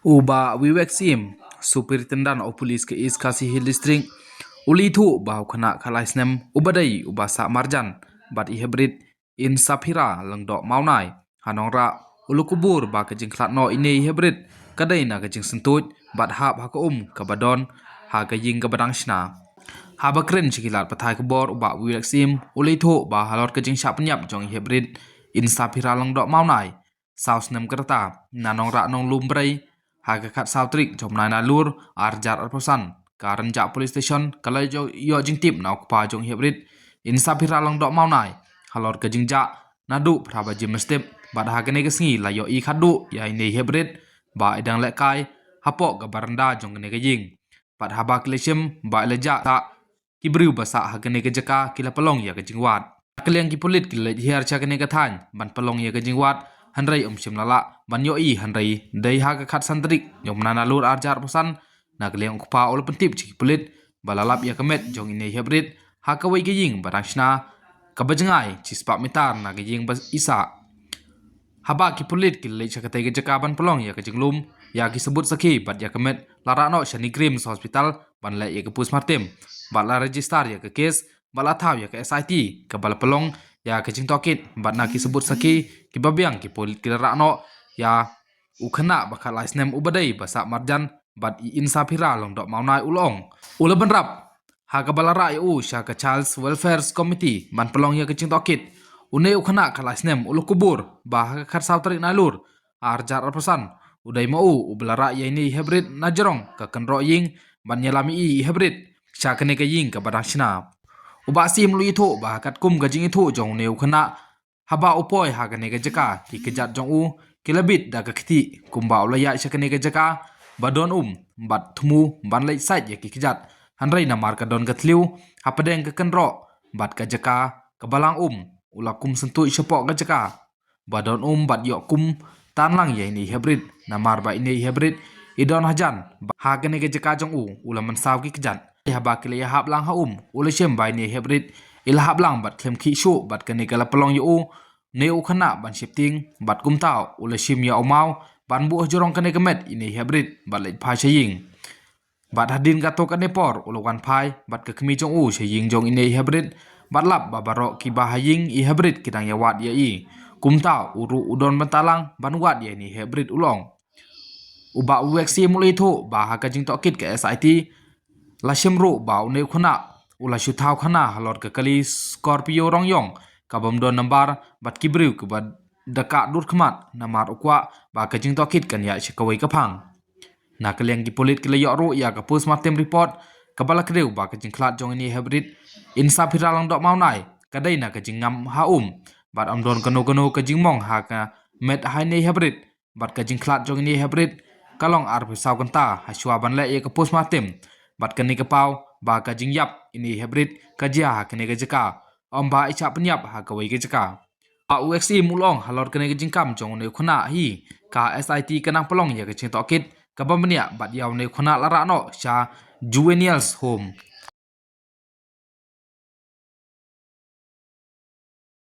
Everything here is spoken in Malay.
Uba Wiwek Sim, Superintendan o Polis ke East Kasihil District, uli thu bau khana khalaisnem ubadai ubasa marjan bat ihebrit in sapira lengdok maunai hanongra ulukubur ba kejing klatno ini ihebrit kadai na kejing sentut bat hab hakum kabadon ha kejing kabadang shna haba kren chikilat pathai kubor uba Wiwek Sim uli thu ba halot kejing syak penyap jong ihebrit in sapira lengdok maunai saus nem kerta nanongra nong lumbrai haga kat sautrik jom nana lur arjar arposan karen jak police station kalau yo jing tip na okpa jong hibrid in sapira long dok maunai halor ke jing jak nadu praba jim step bad haga ne gesngi la yo i khadu ya ini hibrid ba idang lekai hapok ga baranda jong ne ke jing bad haba kleshim ba leja ta kibriu basa haga ne ke jaka kila pelong ya ke jing wat kaliang ki polit kila hiar cha ke ne ke than ban pelong ya ke jing wat hanrai shim lala ban yo i hanrai dai ha ka khat santrik yom nana lur arjar posan na kleng kupa ol pentip chi pulit balalap ya kemet jong ini hybrid ha ka wei gejing barashna ka bajengai chi spa mitar na gejing bas isa haba ki pulit ki le chakate ge jakaban pelong ya kejenglum ya ki sebut sakhi bat ya kemet lara no shani grims hospital ban le ya ke pus martem bala register ya ke kes bala thaw ya ke SIT ka bala pelong ya kejing tokit bat na ki sebut saki ki babiang ki polit ki rakno ya ukhana bakal laisnem ubadai basa marjan bat i insapira long dok maunai ulong ula benrap ha ka balara ya u sha ka Charles Welfare Committee man pelong ya kejing tokit une ukhana kalaisnem ulukubur ba ha ka khat sautrik nalur arjar arpasan udai mau ubelara ya ini hybrid najrong ka kenro ying ban nyalami i hybrid sha kene ka ying ka badashna uba sim lui tho ba kat kum ga jing tho jong neu khana haba upoi ha ga ne ga jaka ki kejat jong u kilabit da ga khiti kumba ulaya shakane ga jaka badon bat thmu ban lai sait ya ki kejat hanrai na mar ka don ga thliu hapadeng ka kenro bat ka jaka ka balang ula kum sentui shapok ga jaka badon bat yo kum tanlang ya ini hybrid na mar ba ini hybrid idon hajan ha ga ne ga jaka jong u ula mansaw ki kejat haba kile ya hab lang ha ule shem bai ne hybrid ila hab lang bat khlem khi shu bat kane kala pelong yu ne u khana ban shifting bat kum taw ule shim ya omau ban bu jorong kane kemet ini hybrid bat le phai shaying bat hadin ka to kane por ule wan phai bat ka khmi jong u shaying jong ini hybrid bat lap babaro ki ba haying i hybrid kidang ya wat ya i kum taw uru udon bentalang ban wat ya ini hybrid ulong uba ueksi mulai tho ba ha ka jing to kit ke SIT la shimru ba une khuna ula shuthaw khana halor ka kali Scorpio rongyong kabam don nambar bat kibriu ke bad daka dur khmat namar ukwa ba ka jing to kit kan ya shikawai ka phang na kaleng ki polit ki layo ro ya ka postmortem report kabala kreu ba ka jing khlat jong ini hybrid insa phiralang dok maunai kadai na ka jing ngam ha bat amdon kano ka jing mong ha ka met haine hybrid bat ka jing khlat jong ini hybrid kalong ar saw kanta ha shwa ban le ya ka postmortem bat kani kapau ba ka jingyap ini hybrid kajia kani ka jaka omba icha penyap ha ka wei ka jaka a uxi mulong halor kani ka jingkam jong ne khuna hi ka SIT kanang pelong ya ka ching tokit ka bamnia bat yaw ne khuna lara no sha juveniles home